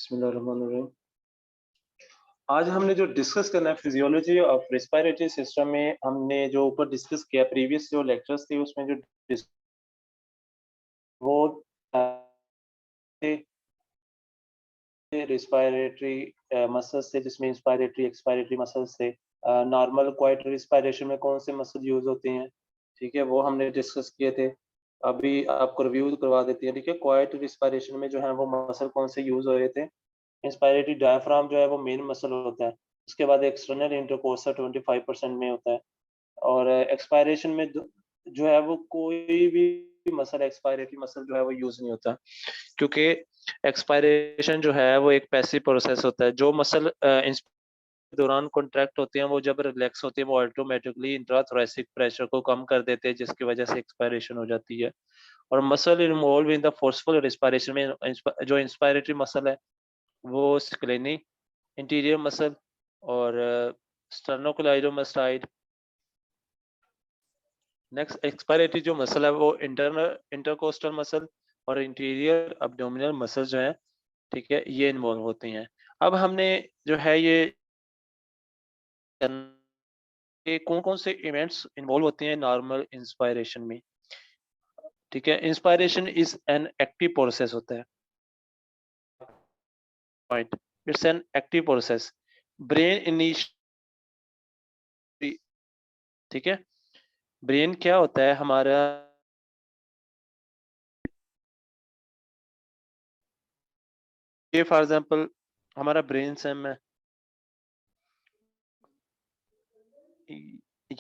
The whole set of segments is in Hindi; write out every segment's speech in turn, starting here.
बिस्मिल्लाहिर्रहमानिर्रहीम। आज हमने जो डिस्कस करना है फिजियोलॉजी ऑफ रेस्पिरेटरी सिस्टम में हमने जो ऊपर डिस्कस किया प्रीवियस जो लेक्चर्स थे उसमें जो वो रेस्पिरेटरी मसल्स थे जिसमें इंस्पायरेटरी एक्सपायरेटरी मसल्स थे। नॉर्मल क्वाइट रिस्पायरेशन में कौन से मसल यूज होते हैं, ठीक है, वो हमने डिस्कस किए थे। अभी आपको रिव्यू करवा देते हैं। ठीक है, क्वाइट रिस्पायरेशन में जो है वो मसल कौन से यूज हो रहे थे। इंस्पायरेटरी डायफ्राम जो है वो मेन मसल होता है। उसके बाद एक्सटर्नल इंटरकोस्टल 25% में होता है। और एक्सपायरेशन में जो है वो कोई भी मसल एक्सपायरेटरी मसल जो है वो यूज नहीं होता, क्योंकि एक्सपायरेशन जो है वो एक पैसिव प्रोसेस होता है। जो मसल दौरान कॉन्ट्रैक्ट होते हैं वो जब रिलैक्स होते हैं वो ऑटोमेटिकली इंट्राथोरेसिक प्रेशर को कम कर देते हैं, जिसकी वजह से एक्सपायरेशन हो जाती है। और muscle involve in the forceful respiration में जो इंस्पायरेटरी मसल है वो स्क्लेनी, इंटीरियर मसल और स्टर्नोक्लाइडोमास्टाइड। नेक्स्ट एक्सपायरेटरी जो मसल है वो इंटरनल इंटरकोस्टल मसल और इंटीरियर अब्डोमिनल मसल जो है, ठीक है, ये इन्वॉल्व होते हैं। अब हमने जो है ये कौन-कौन से इवेंट्स इन्वॉल्व होते हैं नॉर्मल इंस्पायरेशन में, ठीक है। Inspiration is an active process होता है। Point, it's an active process. Brain initially, ठीक है, ब्रेन क्या होता है हमारा, ये फॉर एग्जांपल हमारा ब्रेन सेम है,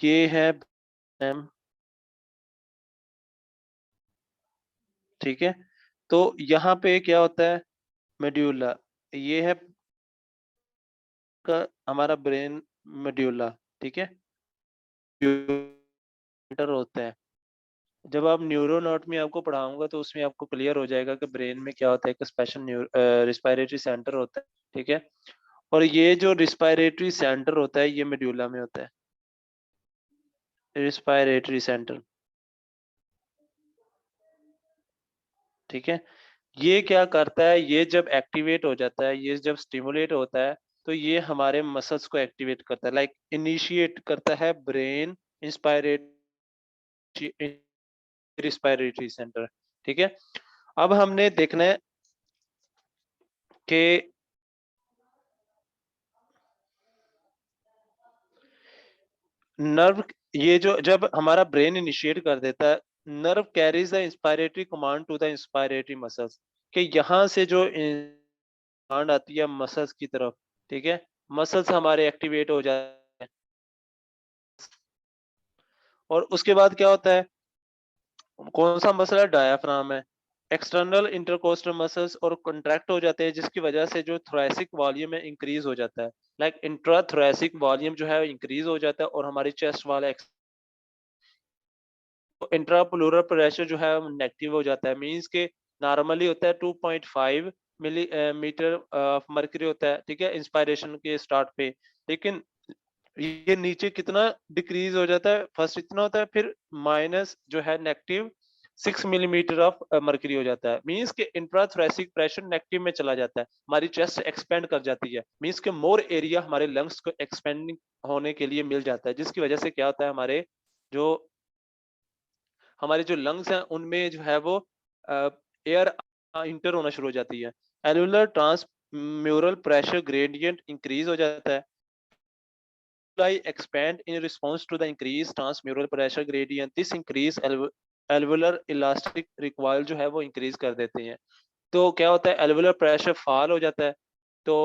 ये है सेम, ठीक है। तो यहाँ पे क्या होता है, मेड्यूला, ये है का हमारा ब्रेन मेड्यूला, ठीक है, सेंटर होता है। जब आप न्यूरोनॉटमी आपको पढ़ाऊंगा तो उसमें आपको क्लियर हो जाएगा कि ब्रेन में क्या होता है, एक स्पेशल रिस्पायरेटरी सेंटर होता है, ठीक है। और ये जो रिस्पायरेटरी सेंटर होता है ये मेड्यूला में होता है, रिस्पायरेटरी सेंटर, ठीक है। ये क्या करता है, ये जब एक्टिवेट हो जाता है, ये जब स्टिमुलेट होता है तो ये हमारे मसल्स को एक्टिवेट करता है, लाइक इनिशिएट करता है ब्रेन इंस्पायरेट रिस्पायरेटरी सेंटर, ठीक है। अब हमने देखना है कि नर्व, ये जो जब हमारा ब्रेन इनिशिएट कर देता है, nerve carries the inspiratory command to the inspiratory muscles, कि यहाँ से जो कमांड आती है मसल्स की तरफ, ठीक है, मसल्स हमारे एक्टिवेट हो जाते हैं। और उसके बाद क्या होता है, कौन सा मसल है, डायाफ्राम है। एक्सटर्नल इंटरकोस्टल मसल्स और कॉन्ट्रैक्ट हो जाते हैं, जिसकी वजह से जो थोरैसिक वॉल्यूम है इंक्रीज हो जाता है, लाइक इंट्राथोरैसिक वॉल्यूम जो है इंक्रीज हो जाता है और हमारी चेस्ट वाला इंट्राप्लूरल प्रेशर जो है नेगेटिव हो जाता है। मींस के नॉर्मली होता है 2.5 मिली मीटर ऑफ मर्क्यूरी होता है, ठीक है, इंस्पायरेशन के स्टार्ट पे। लेकिन ये नीचे कितना डिक्रीज हो जाता है, फर्स्ट इतना होता है, फिर माइनस जो है नेगेटिव 6 मिलीमीटर ऑफ मर्क्यूरी हो जाता है। मींस के इंट्राथोरैसिक प्रेशर नेगेटिव में चला जाता है, हमारी चेस्ट एक्सपेंड कर जाती है। मींस के मोर एरिया हमारे लंग्स को एक्सपेंडिंग होने के लिए मिल जाता है, जिसकी वजह से क्या होता है, जो हमारे जो लंग्स हैं उनमें जो है वो एयर इंटर होना शुरू हो जाती है। एलुलर ट्रांसम्यूरल प्रेशर ग्रेडियंट इंक्रीज हो जाता है। Expand in response to the increased transmural pressure gradient. This increase alveolar elastic recoil जो है वो increase कर देते हैं। तो क्या होता है, alveolar pressure fall हो जाता है, तो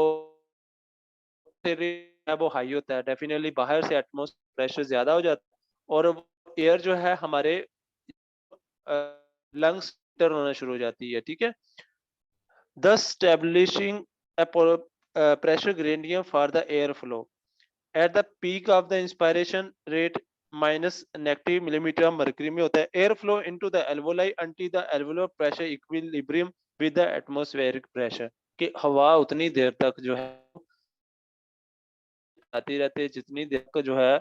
वो हाई होता है, डेफिनेटली बाहर से एटमॉस्फेयर प्रेशर ज्यादा हो जाता है और एयर जो है हमारे लंग्स इंटर होना शुरू हो जाती है, ठीक है। thus establishing a pressure gradient for the airflow at the peak of the inspiration rate minus negative millimeter of mercury में होता है, air flow into the alveoli until the alveolar pressure equilibrium with the atmospheric pressure, कि हवा उतनी देर तक जो है आती रहती है जितनी देर तक जो है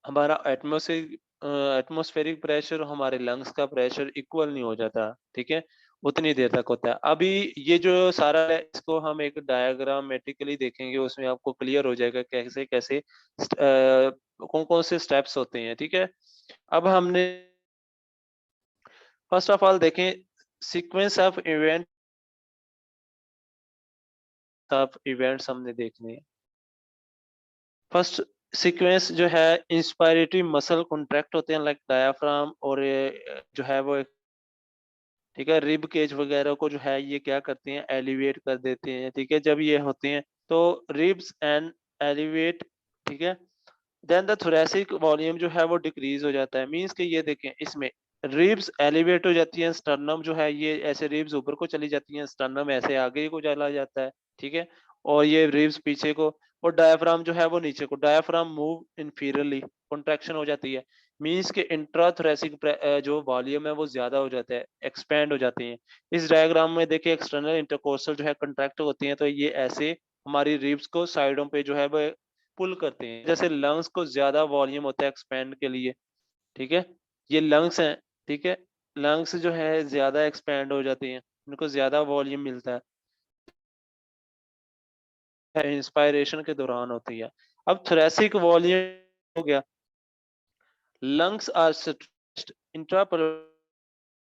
हमारा एटमॉस्फेरिक प्रेशर, हमारे लंग्स का प्रेशर इक्वल नहीं हो जाता, ठीक है। उतनी देर तक होता है। अभी ये जो सारा है इसको हम एक डायग्रामेटिकली देखेंगे, उसमें आपको क्लियर हो जाएगा कैसे कैसे कौन कौन से स्टेप्स होते हैं, ठीक है। अब हमने फर्स्ट ऑफ ऑल देखें सीक्वेंस ऑफ इवेंट्स हमने देखने हैं। फर्स्ट सीक्वेंस जो है इंस्पायरेटरी मसल कॉन्ट्रैक्ट होते हैं लाइक डायाफ्राम और जो है वो ठीक है रिब केज वगैरह को जो है ये क्या करते हैं एलिवेट कर देते हैं, ठीक है। जब ये होते हैं तो रिब्स एंड एलिवेट, ठीक है। देन द थोरेसिक वॉल्यूम जो है वो डिक्रीज हो जाता है। मींस कि ये देखें इसमें रिब्स एलिवेट हो जाती हैं, स्टर्नम जो है ये ऐसे रिब्स ऊपर को चली जाती हैं, स्टर्नम ऐसे आगे को चला जाता है, ठीक है। और ये रिब्स पीछे को, और डायफ्राम जो है वो नीचे को, डायफ्राम मूव इंफीरियरली, कॉन्ट्रैक्शन हो जाती है। मींस के इंट्राथोरेसिक जो वॉल्यूम है वो ज्यादा हो जाता है, एक्सपेंड हो जाती है। इस डायग्राम में देखिए एक्सटर्नल इंटरकोस्टल जो है कंट्रैक्ट होती हैं, तो ये ऐसे हमारी रिब्स को साइडों पे जो है वो पुल करते हैं। जैसे लंग्स को ज्यादा वॉल्यूम होता है एक्सपेंड के लिए, ठीक है। ये लंग्स हैं, ठीक है। लंग्स जो है ज्यादा एक्सपेंड हो जाती हैं, उनको ज्यादा वॉल्यूम मिलता है, इंस्पायरेशन के दौरान होती है। अब थोरेसिक वॉल्यूम हो गया, लंग्स आर स्ट्रेच्ड, इंट्रा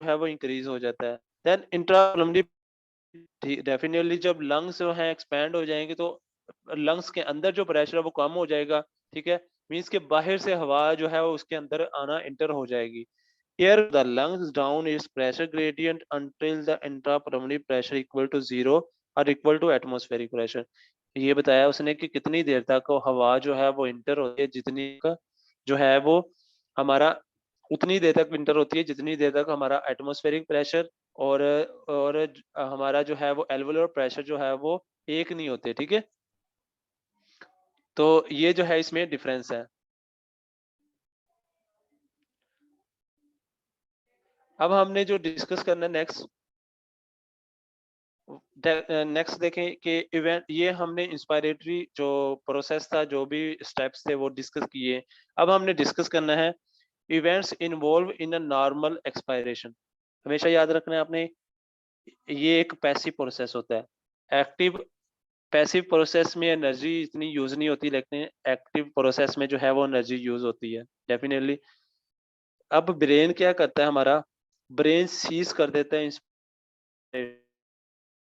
है वो इंक्रीज हो जाता है। देन इंट्रा डेफिनेटली जब लंग्स जो है एक्सपैंड हो जाएंगे तो लंग्स के अंदर जो प्रेशर है वो कम हो जाएगा, ठीक है। मींस के बाहर से हवा जो है वो उसके अंदर आना इंटर हो जाएगी। Here the lungs down its pressure gradient until the intrapulmonary pressure equal to zero or equal to atmospheric pressure। ये बताया उसने कि कितनी देर तक वो हवा जो है वो इंटर होती है, जितनी का जो है वो हमारा उतनी देर तक इंटर होती है जितनी देर तक हमारा एटमॉस्फेरिक प्रेशर और हमारा जो है वो एल्वुलर प्रेशर जो है वो एक नहीं होते, ठीक है। तो ये जो है इसमें डिफरेंस है। अब हमने जो डिस्कस करना है नेक्स्ट देखें कि इवेंट, ये हमने इंस्पायरेटरी जो प्रोसेस था, जो भी स्टेप्स थे वो डिस्कस किए। अब हमने डिस्कस करना है events involve in a normal expiration. हमेशा याद रखना है आपने, ये एक पैसिव प्रोसेस होता है। एक्टिव पैसिव प्रोसेस में एनर्जी इतनी यूज नहीं होती, लेकिन एक्टिव प्रोसेस में जो है वो एनर्जी यूज होती है डेफिनेटली। अब ब्रेन क्या करता है हमारा, ब्रेन सीज कर देता है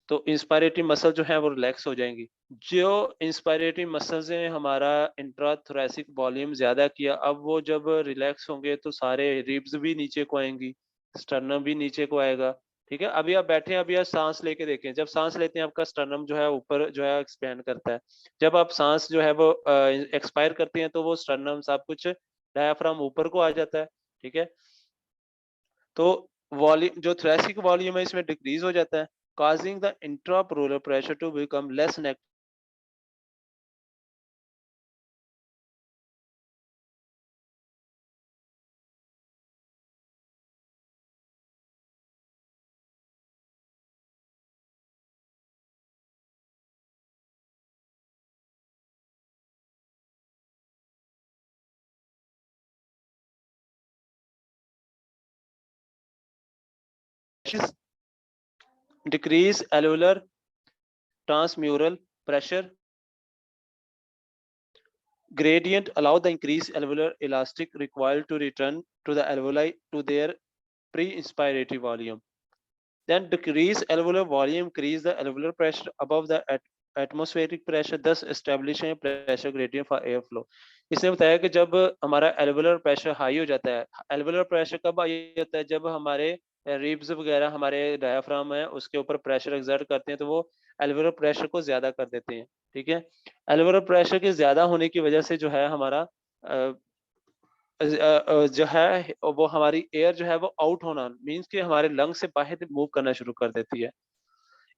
तो इंस्पायरेटरी मसल जो है वो रिलैक्स हो जाएंगी। जो इंस्पायरेटरी मसल्स ने हमारा इंट्राथोरेसिक वॉल्यूम ज्यादा किया, अब वो जब रिलैक्स होंगे तो सारे रिब्स भी नीचे को आएंगी, स्टर्नम भी नीचे को आएगा, ठीक है। अभी आप बैठे हैं, अभी आप सांस लेके देखें, जब सांस लेते हैं आपका स्टर्नम जो है ऊपर जो है एक्सपेंड करता है। जब आप सांस जो है वो एक्सपायर करते हैं तो वो स्टर्नम सब कुछ डायाफ्राम ऊपर को आ जाता है, ठीक है। तो वॉल्यूम जो थोरेसिक वॉल्यूम है इसमें डिक्रीज हो जाता है, causing the intrapleural pressure to become less negative। Decrease alveolar transmural pressure gradient allow the increased alveolar elastic required to return to the alveoli to their pre-inspiratory volume। Then decrease alveolar volume increase the alveolar pressure above the atmospheric pressure, thus establishing a pressure gradient for air flow। इसने बताया कि जब हमारा एल्वुलर प्रेशर हाई हो जाता है, एल्वुलर प्रेशर कब हाई होता है, जब हमारे रिब्स वगैरह हमारे डायाफ्राम है उसके ऊपर प्रेशर एक्सर्ट करते हैं तो वो एल्वुलर प्रेशर को ज्यादा कर देते हैं, ठीक है। एल्वुलर प्रेशर के ज्यादा होने की वजह से जो है हमारा जो है वो हमारी एयर जो है वो आउट होना मींस कि हमारे लंग से बाहर मूव करना शुरू कर देती है।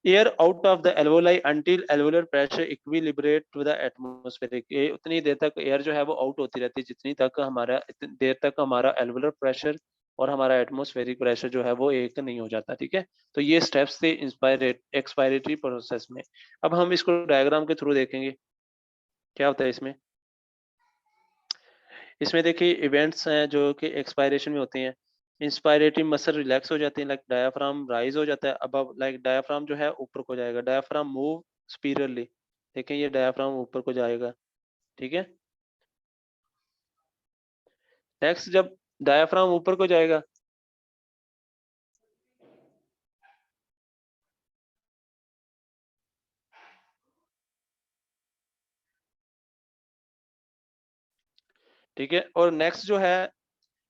Air out of the alveoli until alveolar pressure equilibrate to the atmospheric, ये उतनी देर तक एयर जो है वो आउट होती रहती है जितनी तक हमारा इतनी देर तक हमारा एल्वोलर प्रेशर और हमारा एटमॉस्फेरिक प्रेशर जो है वो एक नहीं हो जाता, ठीक है। तो ये स्टेप्स थे इंस्पायरेट एक्सपायरेटरी प्रोसेस में। अब हम इसको डायग्राम के थ्रू देखेंगे क्या होता है इसमें। इसमें देखिए इवेंट्स हैं जो कि एक्सपायरेशन में होते हैं। इंस्पायरेटरी मसल रिलैक्स हो जाते हैं, लाइक डायाफ्राम राइज हो जाता है, अब लाइक डायाफ्राम जो है ऊपर को जाएगा, डायाफ्राम मूव स्पीरियरली, देखें ये डायाफ्राम ऊपर को जाएगा, ठीक है। नेक्स्ट जब डायाफ्राम ऊपर को जाएगा, ठीक है, और नेक्स्ट जो है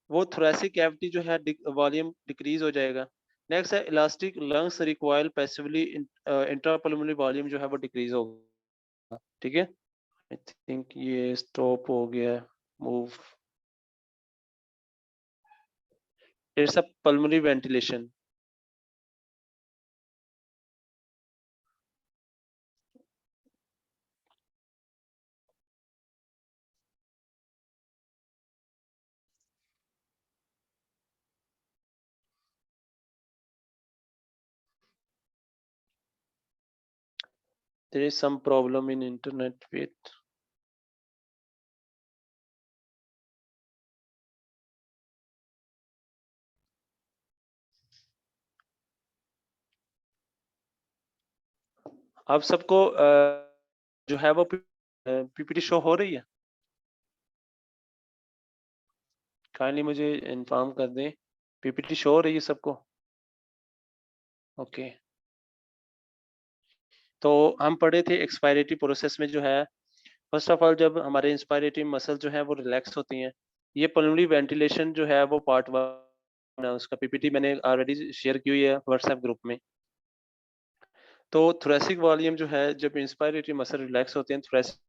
वो थोरेसिक कैविटी जो है वॉल्यूम डिक्रीज हो जाएगा। नेक्स्ट है elastic lungs require passively intrapulmonary volume जो है वो डिक्रीज होगा, ठीक है। आई थिंक ये स्टॉप हो गया move. It's a pulmonary ventilation. There is some problem in internet with आप सबको जो है वो पीपीटी शो हो रही है? काइंडली मुझे इन्फॉर्म कर दें, पीपीटी शो हो रही है सबको? ओके। तो हम पढ़े थे एक्सपायरेटरी प्रोसेस में जो है, फर्स्ट ऑफ ऑल जब हमारे इंस्पायरेटरी मसल जो है वो रिलैक्स होती हैं, ये पल्मोनरी वेंटिलेशन जो है वो पार्ट 1 है, उसका पीपीटी मैंने ऑलरेडी शेयर की हुई है व्हाट्सएप ग्रुप में। तो थोरेसिक वॉल्यूम जो है जब इंस्पायरेटरी मसल रिलैक्स होते हैं, थोरेसिक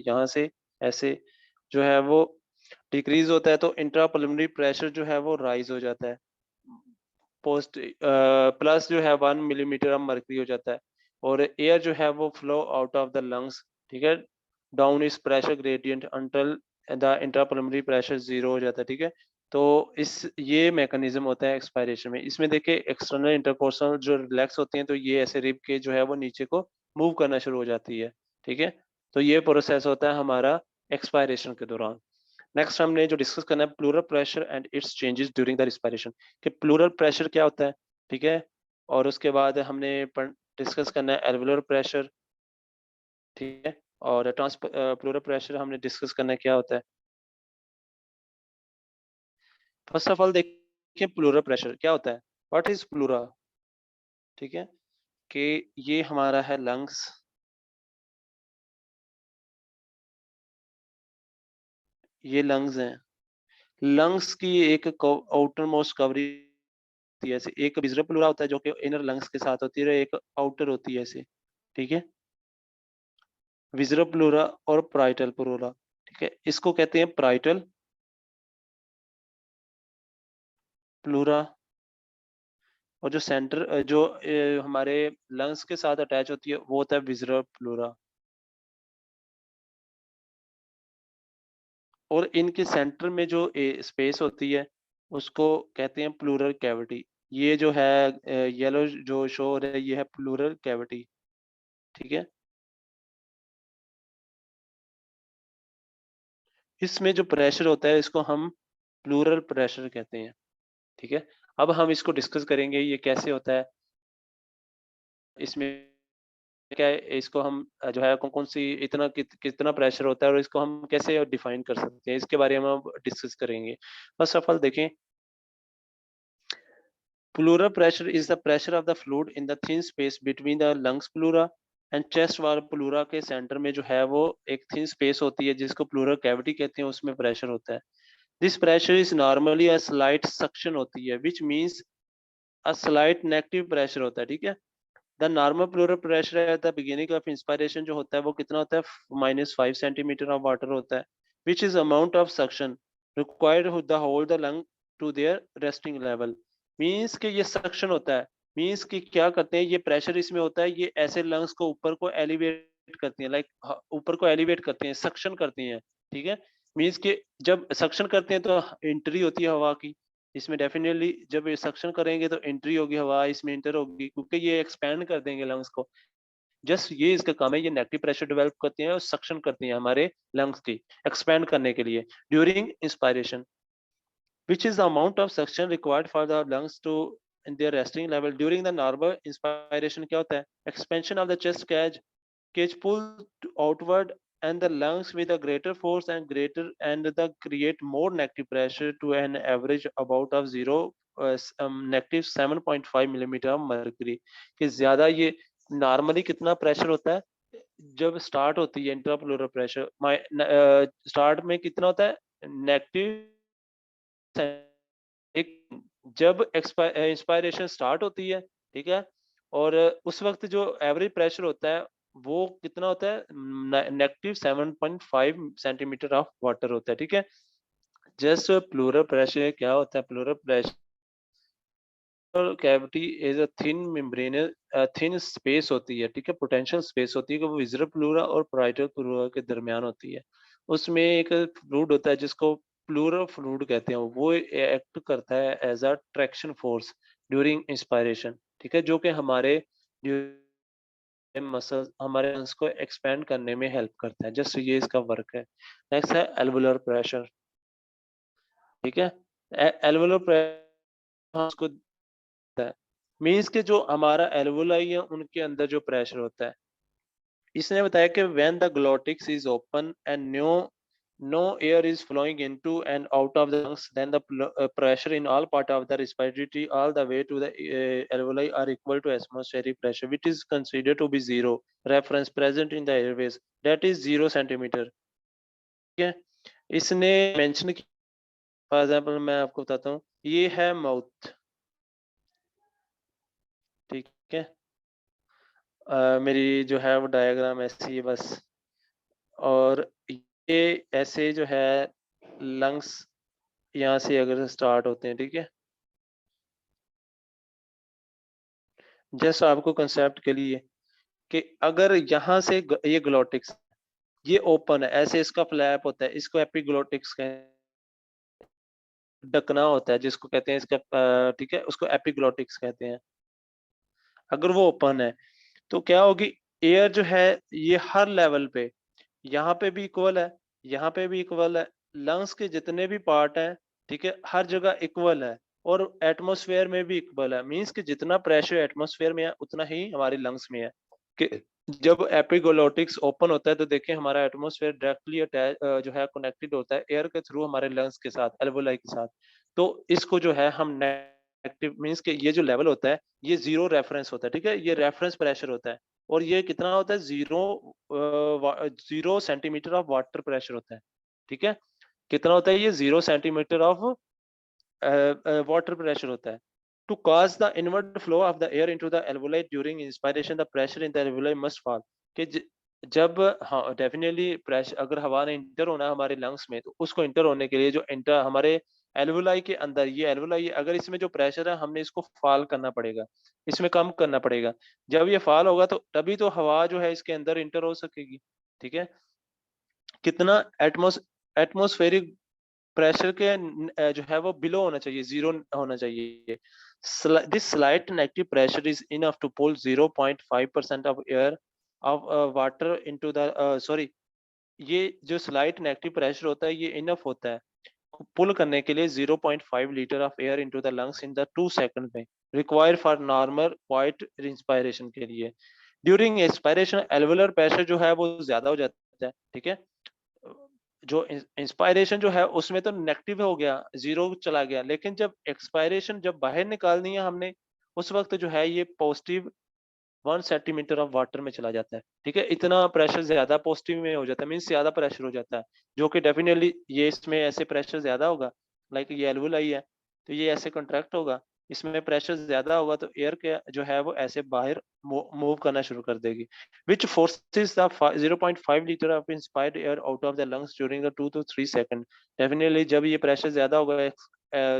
यहाँ से ऐसे जो है वो डिक्रीज होता है, तो इंट्रापल्मोनरी प्रेशर जो है वो राइज हो जाता है, पोस्ट प्लस जो है 1 मिलीमीटर ऑफ मर्करी हो जाता है, और एयर जो है वो flow out of the lungs, ठीक है, डाउन इस pressure gradient until the intrapulmonary pressure 0 हो जाता है, ठीक है। तो इस ये मैकेनिज्म होता है एक्सपायरेशन में। इसमें देखिए एक्सटर्नल इंटरकोर्सल जो रिलैक्स होती हैं, तो ये ऐसे रिब के जो है वो नीचे को मूव करना शुरू हो जाती है, ठीक है। तो ये प्रोसेस होता है हमारा एक्सपायरेशन के दौरान। नेक्स्ट हमने जो डिस्कस करना है plural pressure and it's changes during the respiration, कि प्लूरल प्रेशर क्या होता है, ठीक है। और उसके बाद हमने डिस्कस करना है एल्वुलर प्रेशर, ठीक है। और प्लूरल प्रेशर हमने डिस्कस करना है क्या होता है। फर्स्ट ऑफ ऑल देखिए प्लूरल प्रेशर क्या होता है, व्हाट इज प्लूरा, ठीक है, कि ये हमारा है लंग्स, ये लंग्स हैं। लंग्स की एक आउटर मोस्ट कवरिंग होती है, ऐसे एक विज़ुअल प्लूरा होता है जो कि इनर लंग्स के साथ होती है, और एक आउटर होती है ऐसे, ठीक है। विज़ुअल प्लूरा और पाराइटल प्लूरा, ठीक है, इसको कहते हैं पाराइटल प्लूरा। और जो सेंटर जो हमारे लंग्स के साथ अटैच होती है वो होता है विज़ुअल प्लूरा। और इनके सेंटर में जो स्पेस होती है उसको कहते हैं प्लूरल कैविटी। ये जो है येलो जो शो हो रहा है ये है प्लूरल कैविटी, ठीक है। इसमें जो प्रेशर होता है इसको हम प्लूरल प्रेशर कहते हैं, ठीक है। अब हम इसको डिस्कस करेंगे ये कैसे होता है, इसमें क्या है, इसको हम जो है कौन-कौन सी कितना प्रेशर होता है और इसको हम कैसे डिफाइन कर सकते हैं, इसके बारे में हम डिस्कस करेंगे। फर्स्ट ऑफ ऑल देखें, pleural pressure is the pressure of the fluid in the thin space between the lungs pleura and chest wall pleura के सेंटर में जो है वो एक थिन स्पेस होती है जिसको प्लूरल कैविटी कहते हैं, उसमें प्रेशर होता है। This pressure is normally a slight suction होती है, which means a slight negative pressure होता है, ठीक है। The normal plural pressure at the beginning of inspiration जो होता है वो कितना होता है, -5 सेंटीमीटर ऑफ वाटर होता है, which is amount of suction required the hold the lung to their resting level. Means कि ये सक्शन होता है, मीन्स कि क्या करते हैं, ये प्रेशर इसमें होता है, ये ऐसे लंग्स को ऊपर को एलिवेट करती हैं, लाइक ऊपर को एलिवेट करते हैं, सक्शन करती हैं, ठीक है। मीन्स कि जब सक्शन करते हैं तो एंट्री होती है हवा की, इसमें डेफिनेटली जब ये सक्शन करेंगे तो एंट्री होगी, हवा इसमें इंटर होगी, क्योंकि ये एक्सपैंड कर देंगे लंग्स को। जस्ट ये इसका काम है, ये नेगेटिव प्रेशर डेवलप करती हैं और सक्शन करती हैं हमारे लंग्स की एक्सपैंड करने के लिए during inspiration. which is the amount of suction required for the lungs to in their resting level during the normal inspiration. क्या होता है? Expansion of the chest cage pulled outward and the lungs with a greater force and greater and the create more negative pressure to an average about of zero negative 7.5 millimeter of mercury. कि ज्यादा ये नॉर्मली कितना प्रेशर होता है जब स्टार्ट होती है इंट्राप्लूरल प्रेशर स्टार्ट में कितना होता है नेगेटिव एक जब इंस्पायरेशन स्टार्ट होती है, ठीक है? और उस वक़्त जो एवरेज प्रेशर होता है, वो कितना होता है? नेगेटिव 7.5 सेंटीमीटर ऑफ वाटर होता है, ठीक है? जस्ट प्लूरल प्रेशर क्या होता है? Plural pressure cavity is a thin membranes thin space होती है, ठीक है? पोटेंशियल स्पेस होती है कि वो विज़ुअल प्लूरा और पैराइटल प्लूरा के दरमियान होती है। उसमें एक फ्लूइड होता है जिसको प्लूरल फ्लूइड कहते हैं, वो एक्ट करता है as a traction force during inspiration, ठीक है? जो कि हमारे मसल्स हमारे लंग्स को एक्सपैंड करने में हेल्प करता है। जस्ट ये इसका वर्क है। नेक्स्ट है एल्वुलर प्रेशर, ठीक है? एल्वुलर प्रेशर उसको है। मीन्स कि जो हमारा एल्वुलाई है उनके अंदर जो प्रेशर होता है। इसने बताया कि when the glottis is open and no air is flowing into and out of the lungs then the pressure in all part of the respiratory all the way to the alveoli are equal to atmospheric pressure which is considered to be zero reference present in the airways that is 0 centimeter, ठीक है? इसने मेंशन किया फॉर एग्जांपल मैं आपको बताता हूँ ये है माउथ, ठीक है? मेरी जो है वो डायग्राम ऐसी है बस और ये ऐसे जो है लंग्स यहाँ से अगर स्टार्ट होते हैं, ठीक है? जस्ट आपको कंसेप्ट के लिए कि अगर यहाँ से ये ग्लोटिक्स ये ओपन है, ऐसे इसका फ्लैप होता है, इसको एपिग्लोटिक्स ढकना होता है जिसको कहते हैं इसका ठीक है? उसको एपिग्लोटिक्स कहते हैं। अगर वो ओपन है तो क्या होगी एयर जो है ये हर लेवल पे यहाँ पे भी इक्वल है, यहाँ पे भी इक्वल है, लंग्स के जितने भी पार्ट हैं, ठीक है? हर जगह इक्वल है और एटमॉस्फेयर में भी इक्वल है। मीन्स कि जितना प्रेशर एटमॉस्फेयर में है, उतना ही हमारे लंग्स में है। कि जब एपिग्लोटिक्स ओपन होता है तो देखिए हमारा एटमॉस्फेयर डायरेक्टली जो है कनेक्टेड होता है एयर के थ्रू हमारे लंग्स के साथ, एल्वोलाई के साथ। तो इसको जो है हम नेगेटिव मीन्स कि ये जो लेवल होता है, ये 0 रेफरेंस होता है, ठीक है? ये रेफरेंस प्रेशर होता है और ये कितना होता है 0 सेंटीमीटर ऑफ वाटर प्रेशर होता है, ठीक है? कितना होता है ये 0 सेंटीमीटर ऑफ वाटर प्रेशर होता है। To cause the inward flow of the air into the alveoli during inspiration, the pressure in the alveoli must fall. कि जब हाँ डेफिनेटली प्रेशर अगर हवा ने इंटर होना है हमारे लंग्स में तो उसको इंटर होने के लिए जो इंटर हमारे एल्वुलाई के अंदर ये एल्वुलाई अगर इसमें जो प्रेशर है हमने इसको फॉल करना पड़ेगा, इसमें कम करना पड़ेगा। जब ये फॉल होगा तो तभी तो हवा जो है इसके अंदर इंटर हो सकेगी, ठीक है? कितना एटमॉस्फेरिक प्रेशर के जो है वो बिलो होना चाहिए, 0 होना चाहिए। This slight negative pressure is enough to pull 0.5% of air of water into the sorry ये जो स्लाइट नेगेटिव प्रेशर होता है ये इनफ होता है पुल करने के लिए 0.5 litre of air into the lungs in the 2 second में require for normal quiet inspiration के लिए। ड्यूरिंग एक्सपायरेशन एल्वुलर प्रेशर जो है वो ज्यादा हो जाता है, ठीक है? जो इंस्पायरेशन जो है उसमें तो नेगेटिव हो गया, 0 चला गया, लेकिन जब एक्सपायरेशन जब बाहर निकालनी है हमने, उस वक़्त जो है ये पॉजिटिव 1 सेंटीमीटर ऑफ वाटर में चला जाता है, ठीक है? इतना प्रेशर ज़्यादा पॉजिटिव में हो जाता है, मीन्स ज़्यादा प्रेशर हो जाता है, जो कि डेफिनिटली ये इसमें ऐसे प्रेशर ज़्यादा होगा, लाइक ये एल्वुलाई है, तो ये ऐसे कॉन्ट्रैक्ट होगा, इसमें प्रेशर ज़्यादा होगा तो एयर के जो है वो ऐसे बाहर मूव करना शुरू कर देगी, which forces the 0.5 liter of inspired air out of the lungs during the 2 to 3 second. Definitely जब ये प्रेशर ज़्यादा होगा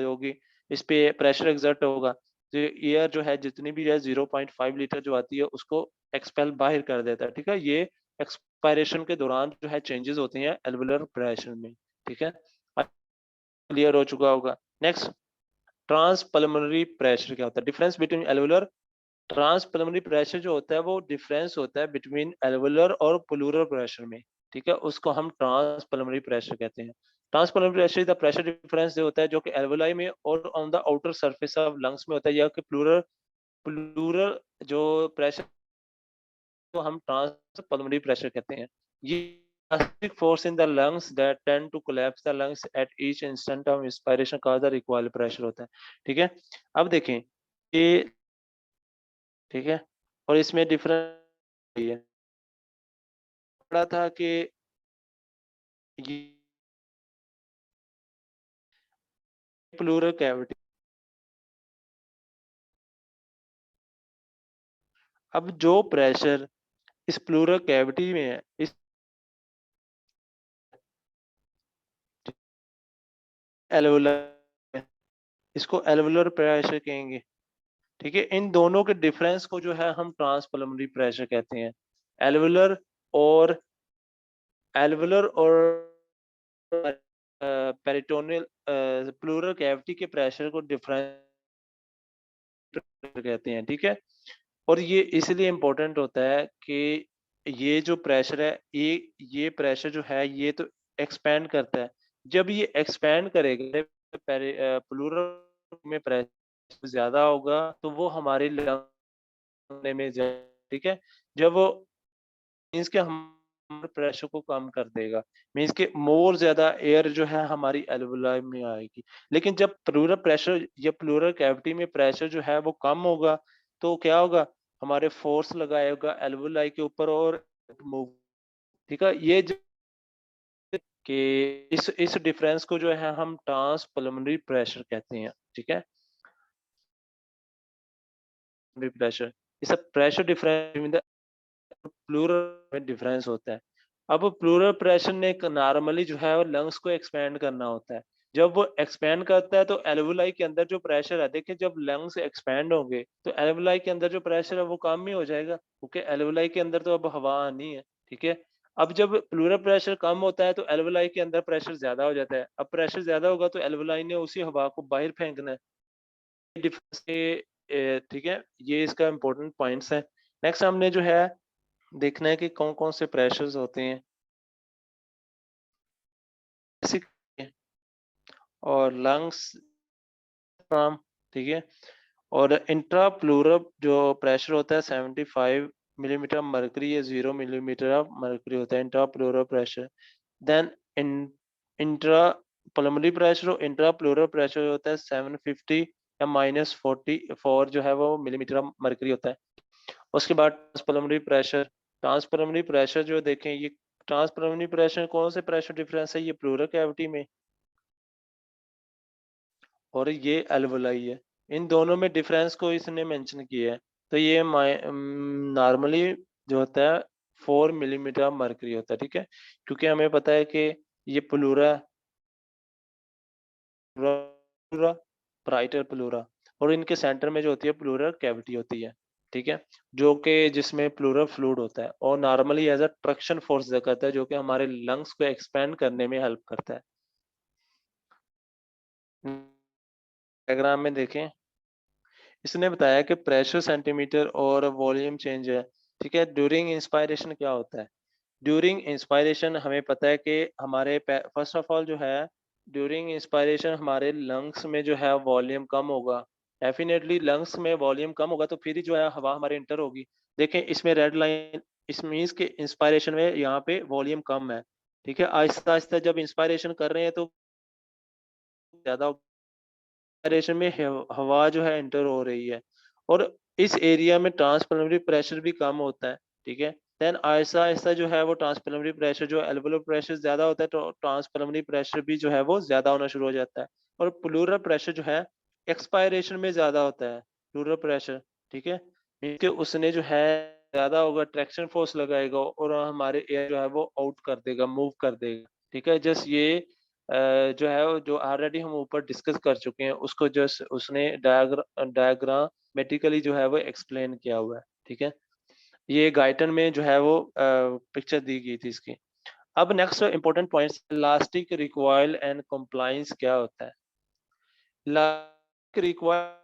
होगी, इस पे प्रेशर एक्सर्ट होगा तो एयर जो है जितनी भी है 0.5 लीटर जो आती है उसको एक्सपेल बाहर कर देता है, ठीक है? ये एक्सपायरेशन के दौरान जो है चेंजेस होते हैं एल्वुलर प्रेशर में, ठीक है? क्लियर हो चुका होगा। नेक्स्ट ट्रांसपल्मोनरी प्रेशर क्या होता है? Difference between alveolar transpulmonary pressure जो होता है वो डिफरेंस होता है बिटवीन एल्वुलर और प्लूरल प्रेशर में, ठीक है? उसको हम ट्रांसपल्मोनरी प्रेशर कहते हैं। Transpulmonary pressure the pressure difference जो होता है जो कि एल्वोलाई में और on the outer surface of lungs में होता है, या कि प्लूरल प्लूरल जो प्रेशर को हम ट्रांसपल्मोनरी प्रेशर कहते हैं। ये plastic force in the lungs that tend to collapse the lungs at each instant of inspiration का the recoil pressure होता है। ठीक है, अब देखें ये, ठीक है, और इसमें डिफरेंस ये पड़ा था कि ये प्लूरल कैविटी, अब जो प्रेशर इस प्लूरल कैविटी में है, इस एल्वोलर, इसको एल्वोलर प्रेशर कहेंगे। ठीक है, इन दोनों के डिफरेंस को जो है हम ट्रांसपल्मोनरी प्रेशर कहते हैं। एल्वोलर और एल्वोलर और पेरिटोनियल प्लूरल कैविटी के प्रेशर को डिफरेंस कहते हैं। ठीक है, और ये इसलिए इम्पोर्टेंट होता है कि ये जो प्रेशर है, ये प्रेशर जो है ये तो एक्सपैंड करता है। जब ये एक्सपैंड करेगा प्लूरल में प्रेशर ज्यादा होगा तो वो हमारे लंग में ठीक है, जब वो मीन्स के हम प्रेशर को कम कर देगा, मीन्स के मोर ज्यादा एयर जो है हमारी एल्वोलाई में आएगी। लेकिन जब प्लूरल प्रेशर या प्लूरल कैविटी में प्रेशर जो है वो कम होगा तो क्या होगा, हमारे फोर्स लगाएगा एल्वोलाई के ऊपर और मूव। ठीक है, ये जो कि इस डिफरेंस को जो है हम ट्रांसपल्मोनरी प्रेशर कहते हैं। ठीक है, प्रेशर इस प्रेशर डिफरेंस प्लूरल में डिफरेंस होता है। अब प्लूरल प्रेशर ने नॉर्मली जो है वो लंग्स को एक्सपैंड करना होता है। जब वो एक्सपैंड करता है तो एल्वोलाई के अंदर जो प्रेशर है, देखिए जब लंग्स एक्सपैंड होंगे तो एल्वोलाई के अंदर जो प्रेशर है वो कम ही हो जाएगा, क्योंकि एल्वोलाई के अंदर तो अब हवा आनी है। ठीक है, अब जब प्लूरल प्रेशर कम होता है तो एल्वोलाई के अंदर प्रेशर ज्यादा हो जाता है। अब प्रेशर ज्यादा होगा तो एल्वोलाई ने उसी हवा को बाहर फेंकना है। डिफरेंस ठीक है, ये इसका इम्पोर्टेंट पॉइंट्स है। नेक्स्ट हमने जो है देखना है कि कौन-कौन से प्रेशर्स होते हैं बेसिक और लंग्स फ्रॉम, ठीक है, और इंट्रा प्लूरल जो प्रेशर होता है 75 मिलीमीटर मर्करी या 0 मिलीमीटर ऑफ मर्करी होता है intra pleural pressure. Then in intra pulmonary pressure और इंट्रा प्लूरल प्रेशर होता है 750 या -44 जो है वो मिलीमीटर ऑफ मर्करी होता है। उसके बाद ट्रांसपल्मोनरी प्रेशर, ट्रांसपल्मोनरी प्रेशर जो देखें ये ट्रांसपल्मोनरी प्रेशर कौन से प्रेशर डिफरेंस है, ये प्लूरल कैविटी में और ये एल्वोलाई है। इन दोनों में डिफरेंस को इसने मेंशन किया है। तो ये नॉर्मली जो होता है 4 मिलीमीटर मर्करी होता है। ठीक है, क्योंकि हमें पता है कि ये प्लूरा प्लूरा ब्राइटर प्लूरा और इनके सेंटर में जो होती है प्लूरल कैविटी होती है। ठीक है, जो कि जिसमें प्लूरल फ्लूइड होता है और normally as a traction force करता है जो कि हमारे लंग्स को एक्सपेंड करने में हेल्प करता है। डायग्राम में देखें, इसने बताया कि प्रेशर सेंटीमीटर और वॉल्यूम चेंज है। ठीक है, ड्यूरिंग इंस्पायरेशन क्या होता है, ड्यूरिंग इंस्पायरेशन हमें पता है कि हमारे फर्स्ट ऑफ ऑल जो है ड्यूरिंग इंस्पायरेशन हमारे लंग्स में जो है वॉल्यूम कम होगा। डेफिनेटली लंग्स में वॉल्यूम कम होगा तो फिर ही जो है हवा हमारे इंटर होगी। देखें इसमें रेड लाइन, इस मीन्स के इंस्पायरेशन में यहाँ पे वॉल्यूम कम है। ठीक है, आहिस्ता आहिस्ता जब इंस्पायरेशन कर रहे हैं तो ज्यादा डायरेक्शन में हवा जो है एंटर हो रही है और इस एरिया में ट्रांसपल्मोनरी प्रेशर भी कम होता है। ठीक है, देन आहिस्ता आहिस्ता जो है वो ट्रांसपल्मोनरी प्रेशर जो एल्वोलर प्रेशर ज्यादा होता है तो ट्रांसपल्मोनरी प्रेशर भी जो है वो ज्यादा होना शुरू हो जाता है और प्लूरल प्रेशर जो है एक्सपायरेशन में ज्यादा होता है प्लूरल प्रेशर। ठीक है, मींस के उसने जो है ज्यादा होगा, ट्रैक्शन फोर्स लगाएगा और हमारे एयर जो है वो आउट कर देगा, मूव कर देगा। ठीक है, जस्ट ये जो है वो जो ऑलरेडी हम ऊपर डिस्कस कर चुके हैं उसको जस्ट उसने डायग्रामेटिकली जो है वो एक्सप्लेन किया हुआ है। ठीक है, ये गाइटन में जो है वो पिक्चर दी गई थी इसकी। अब next important points, elastic recoil and compliance क्या होता है। Elastic recoil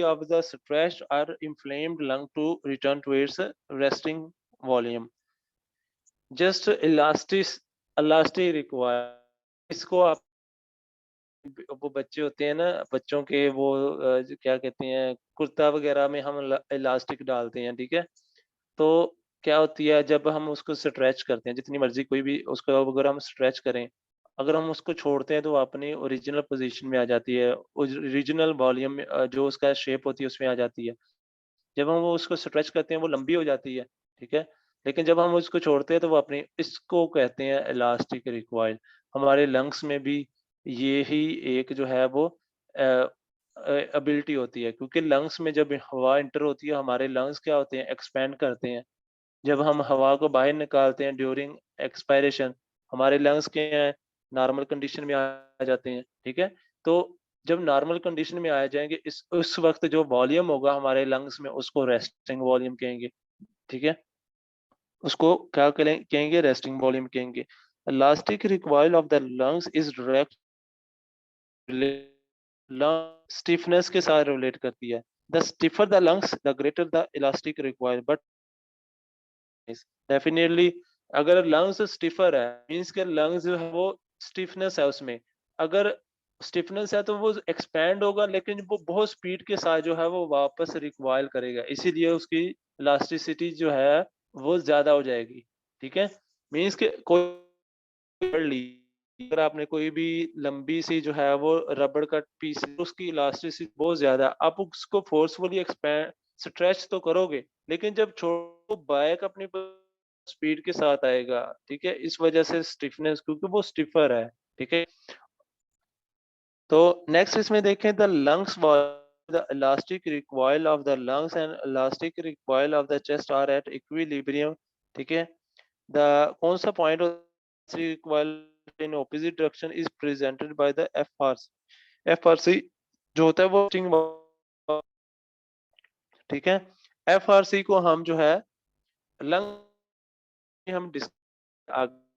of the stretched or inflamed lung to return to its resting volume. Just elastic elastic require, इसको आप वो बच्चे होते हैं ना, बच्चों के वो जो क्या कहते हैं, कुर्ता वगैरह में हम इलास्टिक डालते हैं, ठीक है? तो क्या होती है, जब हम उसको स्ट्रेच करते हैं, जितनी मर्ज़ी कोई भी उसको अगर हम स्ट्रेच करें, अगर हम उसको छोड़ते हैं तो वो अपनी ओरिजिनल पोज़ीशन में आ जाती है। ओरिजिनल वॉल्यूम में जो उसका शेप होती है उसमें आ जाती है। जब हम वो उसको स्ट्रेच करते हैं वो लंबी हो जाती है, ठीक है? लेकिन जब हम उसको छोड़ते हैं तो वो अपनी, इसको कहते हैं इलास्टिक रिकॉइल। हमारे लंग्स में भी ये ही एक जो है वो अ एबिलिटी होती है, क्योंकि लंग्स में जब हवा एंटर होती है, हमारे लंग्स क्या होते हैं, एक्सपैंड करते हैं। जब हम हवा को बाहर निकालते हैं ड्यूरिंग एक्सपायरेशन, हमारे लंग्स क्या हैं, नॉर्मल कंडीशन में आ जाते हैं, ठीक है? तो जब नॉर्मल कंडीशन में आ जाएँगे, इस उस वक़्त जो वॉल्यूम होगा हमारे लंग्स में, उसको रेस्टिंग वॉल्यूम कहेंगे, ठीक है? उसको क्या कहेंगे, रेस्टिंग वॉल्यूम कहेंगे। Elastic recoil of the lungs is direct lung stiffness के साथ रिलेट करती है। The stiffer the lungs, the greater the elastic recoil, but definitely अगर लंग्स स्टिफर है, मीन्स के लंग्स जो है वो स्टिफनेस है उसमें। अगर स्टिफनेस है तो वो एक्सपैंड होगा, लेकिन वो बहुत स्पीड के साथ जो है वो वापस रिकॉइल करेगा। इसीलिए उसकी इलास्टिसिटी जो है वो ज़्यादा हो जाएगी, ठीक है? मीन्स के कोई पकड़ ली, अगर आपने कोई भी लंबी सी जो है वो रबड़ का पीस, उसकी इलास्टिसिटी बहुत ज़्यादा, आप उसको फोर्सफुली एक्सपैंड स्ट्रेच तो करोगे, लेकिन जब छोड़ो बैक अपनी स्पीड के साथ आएगा, ठीक है? इस वजह से स्टिफनेस, क्योंकि वो स्टिफर है, ठीक है? तो नेक्स्ट इसमें देखें, the lungs the elastic recoil of the lungs and elastic recoil of the chest are at equilibrium, ठीक है? The कौन सा point recoil in opposite direction is presented by the FRC. FRC जो होता है वो ठीक है? एफआरसी को हम जो है लंग हम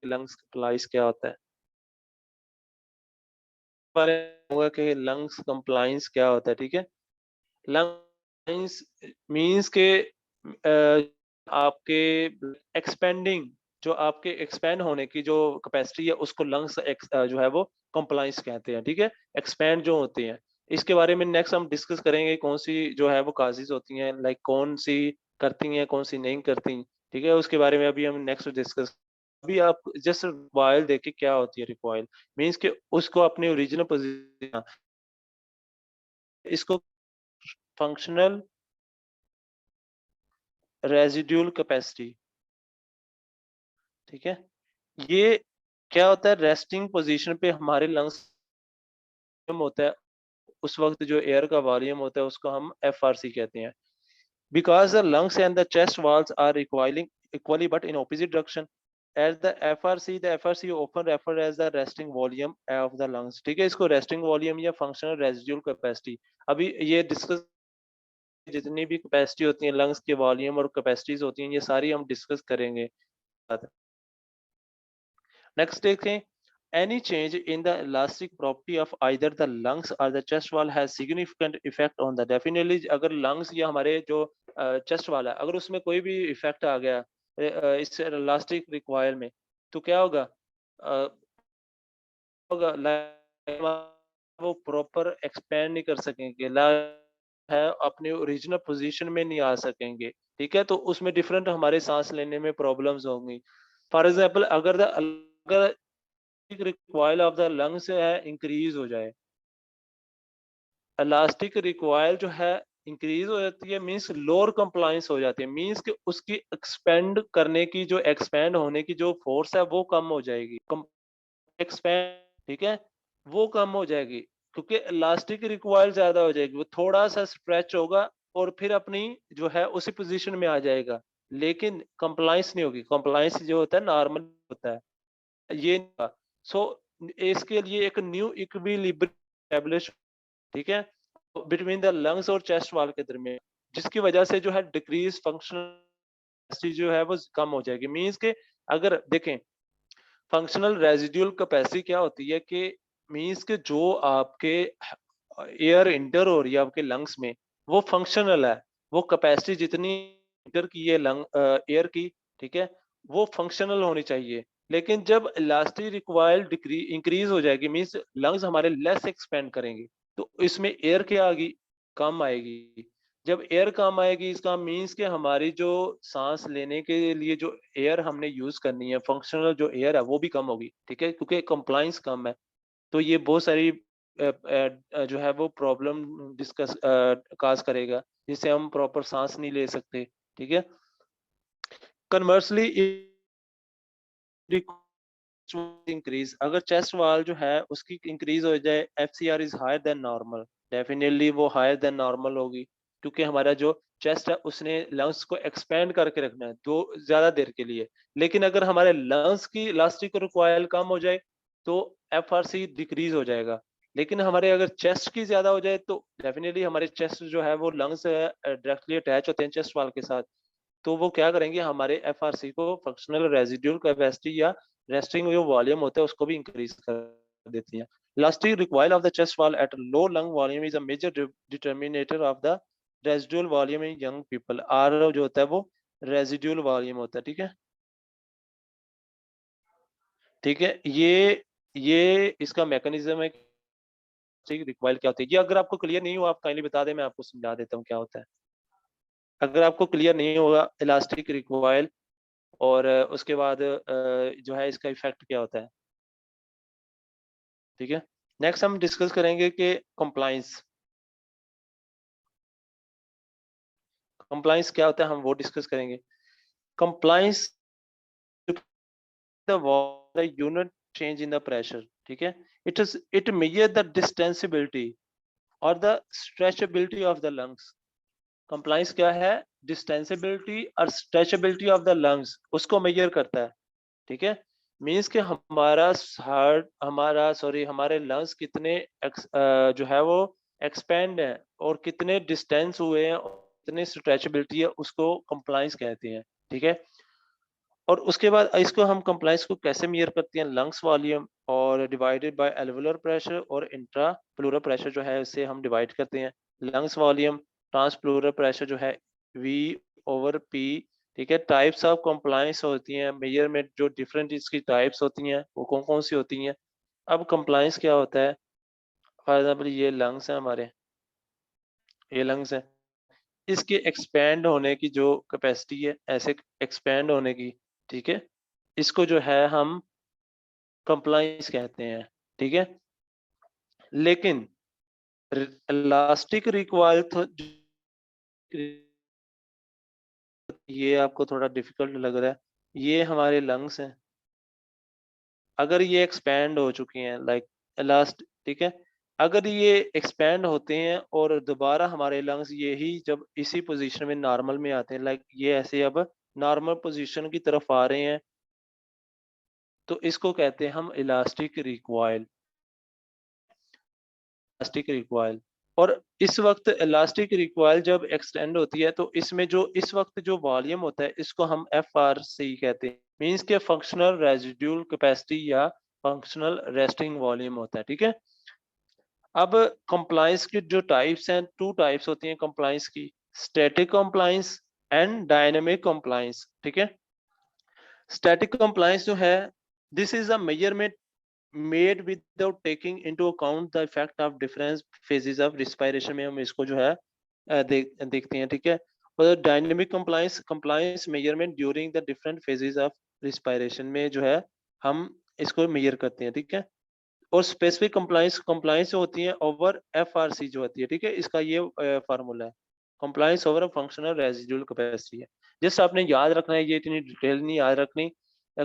लंग्स कंप्लाइंस क्या होता है, बारे में होगा कि लंग्स कंप्लाइंस क्या होता है, ठीक है? लंग्स मीन्स के आपके एक्सपेंडिंग, जो आपके एक्सपैंड होने की जो कैपेसिटी है उसको लंग्स जो है वो कंप्लायंस कहते हैं, ठीक है? एक्सपैंड जो होते हैं, इसके बारे में नेक्स्ट हम डिस्कस करेंगे, कौन सी जो है वो काजेज़ होती हैं, लाइक कौन सी करती हैं, कौन सी नहीं करती, ठीक है? उसके बारे में अभी हम नेक्स्ट डिस्कस। अभी आप जस्ट रिकॉइल देखिए क्या होती है रिकॉइल, मीन्स के उसको अपनी ओरिजिनल पोज़ीशन, इसको फंक्शनल रेसिड्यूल कैपेसिटी, ठीक है? ये क्या होता है, रेस्टिंग पोजीशन पे हमारे लंग्स होता है, उस वक़्त जो एयर का वॉल्यूम होता है उसको हम एफआरसी कहते हैं। Because the lungs and the chest walls are requiring equally but in opposite direction, at the FRC often referred as the resting volume of the lungs, ठीक है? इसको रेस्टिंग वॉल्यूम या फंक्शनल रेसिड्यूल कैपेसिटी, अभी ये डिस्कस, जितनी भी कैपेसिटी होती है लंग्स के वॉल्यूम और कैपेसिटीज़ होती हैं, ये सारी हम डिस्कस करेंगे। नेक्स्ट देखें, any change in the elastic property of either the lungs or the chest wall has significant effect on the, definitely अगर lungs या हमारे जो chest wall है, अगर उसमें कोई भी इफेक्ट आ गया इस इलास्टिक रिक्वायर में, तो क्या होगा, अ, होगा वो प्रॉपर एक्सपैंड नहीं कर सकेंगे, है अपने ओरिजिनल पोजीशन में नहीं आ सकेंगे, ठीक है? तो उसमें डिफरेंट हमारे सांस लेने में प्रॉब्लम्स होंगी। फॉर एग्जाम्पल अगर रिकॉइल ऑफ द लंग्स है इंक्रीज हो जाए, इलास्टिक रिकॉइल जो है इंक्रीज हो जाती है, मींस लोअर कंप्लायंस हो जाती है, मींस कि उसकी एक्सपेंड करने की, जो एक्सपेंड होने की जो फोर्स है वो कम हो जाएगी, एक्सपेंड, ठीक है? वो कम हो जाएगी, क्योंकि इलास्टिक रिकॉइल ज्यादा हो जाएगी, वो थोड़ा सा स्ट्रेच होगा और फिर अपनी जो है उसी पोजीशन में आ जाएगा, लेकिन कंप्लायंस नहीं होगी। कंप्लायंस जो होता है नॉर्मल होता है, ये सो इसके लिए एक न्यू इक्विलिब्रियम एस्टैब्लिश, ठीक है, बिटवीन द लंग्स और चेस्ट वॉल के दरमियान, जिसकी वजह से जो है डिक्रीज फंक्शनल जो है वो कम हो जाएगी। मींस के अगर देखें, फंक्शनल रेजिड्यूल कैपेसिटी क्या होती है कि मींस के जो आपके एयर इंटर हो रही है आपके लंग्स में, वो फंक्शनल है, वो कैपेसिटी जितनी इंटर की है लंग एयर की, ठीक है, वो फंक्शनल होनी चाहिए। लेकिन जब इलास्टिक रिक्वायर्ड इंक्रीज हो जाएगी, मीन्स लंग्स हमारे लेस एक्सपेंड करेंगे, तो इसमें एयर क्या आएगी, कम आएगी। जब एयर कम आएगी, इसका मीन्स कि हमारी जो सांस लेने के लिए जो एयर हमने यूज करनी है, फंक्शनल जो एयर है वो भी कम होगी, ठीक है, क्योंकि कंप्लाइंस कम है। तो ये बहुत सारी जो है वो प्रॉब्लम डिस्कस काज करेगा, जिससे हम प्रॉपर सांस नहीं ले सकते, ठीक है। कन्वर्सली इंक्रीज, अगर चेस्ट वॉल जो है उसकी इंक्रीज हो जाए, FCR is higher than normal, definitely वो हायर देन नॉर्मल होगी, क्योंकि हमारा जो चेस्ट है उसने लंग्स को एक्सपेंड करके रखना है दो ज्यादा देर के लिए। लेकिन अगर हमारे लंग्स की इलास्टिक रिक्वायर कम हो जाए तो एफआरसी डिक्रीज हो जाएगा। लेकिन हमारे अगर चेस्ट की ज्यादा हो जाए तो डेफिनेटली हमारे चेस्ट जो है वो लंग्स डायरेक्टली अटैच होते हैं चेस्ट वाल के साथ, तो वो क्या करेंगे, हमारे एफआरसी को, फंक्शनल रेजिड्यूल कैपेसिटी या रेस्टिंग जो वॉल्यूम होता है उसको भी इंक्रीज कर देती है। Elastic recoil of the chest wall at low lung volume is a major determinant of the residual volume in young people. आर जो होता है वो रेजिड्यूल वॉल्यूम होता है, ठीक है। ठीक है, ये इसका मैकेनिज्म है, रिक्वायर क्या होती है। ये अगर आपको क्लियर नहीं हुआ, आप काइंडली बता दें, मैं आपको समझा देता हूँ क्या होता है। अगर आपको क्लियर नहीं होगा इलास्टिक रिक्वायर और उसके बाद जो है इसका इफेक्ट क्या होता है, ठीक है। नेक्स्ट हम डिस्कस करेंगे कि कंप्लाइंस, कंप्लाइंस क्या होता है, हम वो डिस्कस करेंगे। Compliance the unit change in the pressure, ठीक है। इट मेजर द डिस्टेंसिबिलिटी और the stretchability of the lungs. Compliance क्या है, डिस्टेंसिबिलिटी और स्ट्रेचेबिलिटी ऑफ द लंग्स उसको मेजर करता है, ठीक है। मीन्स कि हमारा हार्ट, हमारे लंग्स कितने जो है वो एक्सपेंड है और कितने डिस्टेंस हुए हैं और कितने स्ट्रेचेबिलिटी है, उसको कंप्लाइंस कहते हैं, ठीक है। और उसके बाद इसको हम कंप्लाइंस को कैसे मेजर करते हैं, लंग्स वॉल्यूम और डिवाइडेड बाय एल्वुलर प्रेशर और इंट्रा प्लूरल प्रेशर जो है उससे हम डिवाइड करते हैं। Lungs volume, trans pleural pressure जो है वी ओवर पी, ठीक है। टाइप्स ऑफ कंप्लाइंस होती हैं, मेजरमेंट जो डिफरेंट इसकी टाइप्स होती हैं वो कौन कौन सी होती हैं। अब कंप्लाइंस क्या होता है, फॉर एग्जाम्पल ये लंग्स है हमारे, ये लंग्स है, इसके एक्सपैंड होने की जो कैपेसिटी है, ऐसे एक्सपैंड होने की, ठीक है, इसको जो है हम कंप्लाइंस कहते हैं, ठीक है। लेकिन इलास्टिक रिक्वायर तो ये आपको थोड़ा डिफिकल्ट लग रहा है, ये हमारे लंग्स हैं, अगर ये एक्सपैंड हो चुकी हैं लाइक लास्ट, ठीक है, अगर ये एक्सपैंड होते हैं और दोबारा हमारे लंग्स यही जब इसी पोजीशन में नॉर्मल में आते हैं, लाइक ये ऐसे अब नॉर्मल पोजीशन की तरफ आ रहे हैं, तो इसको कहते हैं हम इलास्टिक रिक्वायल, इलास्टिक रिक्वायल। और इस वक्त इलास्टिक रिक्वायल जब एक्सटेंड होती है तो इसमें जो इस वक्त जो वॉल्यूम होता है इसको हम एफ आर सी कहते हैं, मीन्स के फंक्शनल रेजिड्यूल कैपेसिटी या फंक्शनल रेस्टिंग वॉल्यूम होता है, ठीक है। अब कंप्लायंस की जो टाइप्स हैं, टू टाइप्स होती हैं कंप्लायंस की, static compliance and dynamic compliance, ठीक है। स्टैटिक कंप्लायंस जो है, this is a measurement made without taking into account the effect of different phases of respiration में हम इसको जो है देखते हैं, ठीक है। और dynamic compliance, compliance measurement during the different phases of respiration में जो है हम इसको मेजर करते हैं, ठीक है। और स्पेसिफिक कंप्लायंस, कंप्लायंस जो होती है ओवर एफआरसी जो होती है, ठीक है, इसका ये फार्मूला है, compliance over functional residual capacity है। जस्ट आपने याद रखना है, ये इतनी डिटेल नहीं याद रखनी।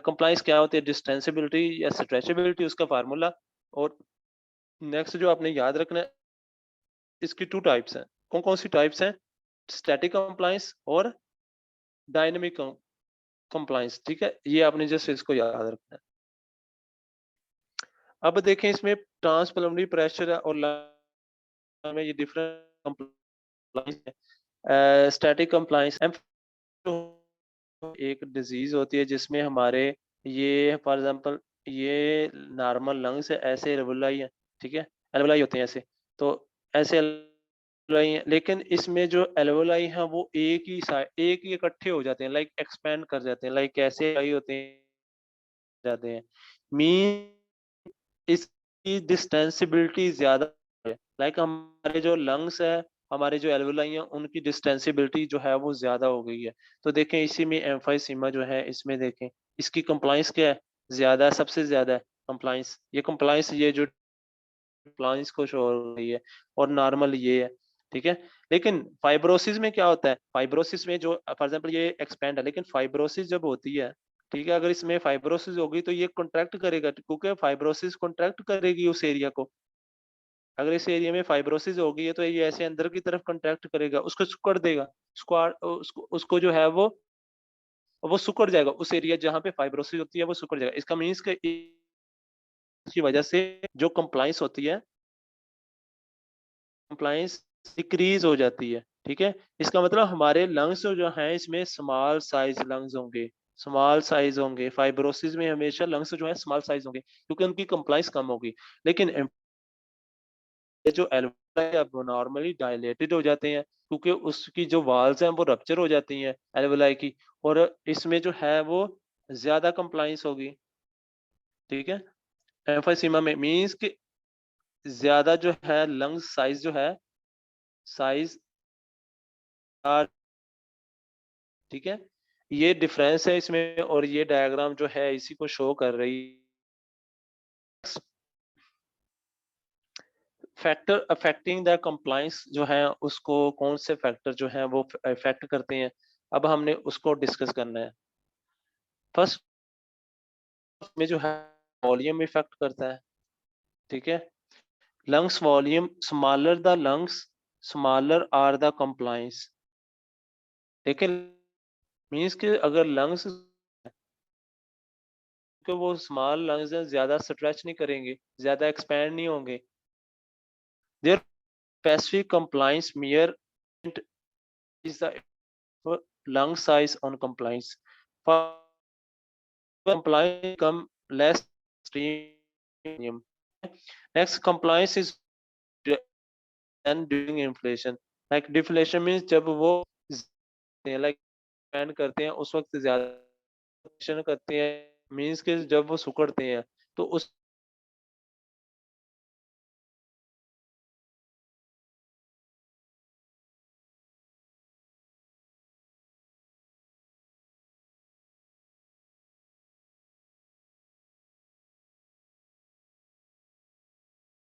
कंप्लायंस क्या होती है, डिस्टेंसिबिलिटी या स्ट्रेचेबिलिटी उसका फार्मूला। और नेक्स्ट जो आपने याद रखना है, इसकी टू टाइप्स हैं, कौन कौन सी टाइप्स हैं, स्टैटिक कंप्लायंस और डायनेमिक कंप्लायंस, ठीक है, ये आपने जस्ट इसको याद रखना है। अब देखें इसमें ट्रांसपल्मोनरी प्रेशर और में ये डिफरेंट कंप्लायंस है। स्टैटिक कंप्लायंस एक डिजीज होती है जिसमें हमारे ये फॉर एग्जांपल ये नॉर्मल लंग्स है, ऐसे एल्वुलाई है, ठीक है, एल्वुलाई होते हैं ऐसे, तो ऐसे एल्वुलाई हैं, लेकिन इसमें जो एल्वुलाई हैं वो एक ही इकट्ठे हो जाते हैं, लाइक एक्सपैंड कर जाते हैं, लाइक ऐसे एल्वुलाई होते हैं, जाते हैं। मीन इसकी डिस्टेंसिबिलिटी ज़्यादा है। लाइक हमारे जो लंग्स है, हमारे जो एल्वेलाई हैं, उनकी डिस्टेंसिबिलिटी जो है वो ज़्यादा हो गई है। तो देखें इसी में एम्फाइसीमा जो है इसमें देखें, इसकी कंप्लायंस क्या है? ज़्यादा है, सबसे ज़्यादा है कंप्लायंस। ये कंप्लायंस ये जो कंप्लायंस को शो हो रही है और नॉर्मल ये है, ठीक है? लेकिन फाइब्रोसिस में क्या होता है? फाइब्रोसिस में जो फॉर एग्ज़ाम्पल ये एक्सपैंड है, लेकिन फाइब्रोसिस जब होती है, ठीक है? अगर इसमें फाइब्रोसिस होगी तो ये कॉन्ट्रैक्ट करेगा क्योंकि फाइब्रोसिस कॉन्ट्रैक्ट करेगी उस एरिया को। अगर इस एरिया में फाइब्रोसिस होगी है तो ये ऐसे अंदर की तरफ कॉन्ट्रैक्ट करेगा, उसको सिकुड़ देगा। उसको उसको जो है वो सिकुड़ जाएगा, उस एरिया जहाँ पे फाइब्रोसिस होती है वो सिकुड़ जाएगा। इसका मीन्स कि इसकी वजह से जो कंप्लायंस होती है, कंप्लायंस डिक्रीज़ हो जाती है, ठीक है? इसका मतलब हमारे लंग्स जो हैं इसमें स्मॉल साइज़ लंग्स होंगे, स्मॉल साइज़ होंगे। फाइब्रोसिस में हमेशा लंग्स जो है स्मॉल साइज़ होंगे क्योंकि उनकी कंप्लायंस कम होगी। लेकिन ये जो एल्वेओलाई है वो नॉर्मली डायलेटेड हो जाते हैं क्योंकि उसकी जो वॉल्स हैं वो रप्चर हो जाती हैं एल्वेओलाई की, और इसमें जो है वो ज़्यादा कंप्लायंस होगी, ठीक है? एम्फीसीमा में मीन्स कि ज़्यादा जो है लंग्स साइज़ जो है, साइज़ ठीक है? ये डिफरेंस है इसमें और ये डायग्राम जो है इसी को शो कर रही फैक्टर अफेक्टिंग द कंप्लायंस जो है उसको कौन से फैक्टर जो हैं वो अफेक्ट करते हैं। अब हमने उसको डिस्कस करना है। फर्स्ट में जो है वॉल्यूम इफेक्ट करता है, ठीक है? Lungs volume, smaller the lungs, smaller are the compliance. ठीक है? मीन्स कि अगर लंग्स के वो स्मॉल लंग्स हैं, ज़्यादा स्ट्रेच नहीं करेंगे, ज़्यादा एक्सपैंड नहीं होंगे। Their specific compliance measure is the lung size on compliance. For compliance become less extreme. Next, compliance is and during inflation. Like deflation means जब वो like expand करते हैं उस वक्त ज़्यादा करते हैं, मीन्स कि जब वो सिकुड़ते हैं तो उस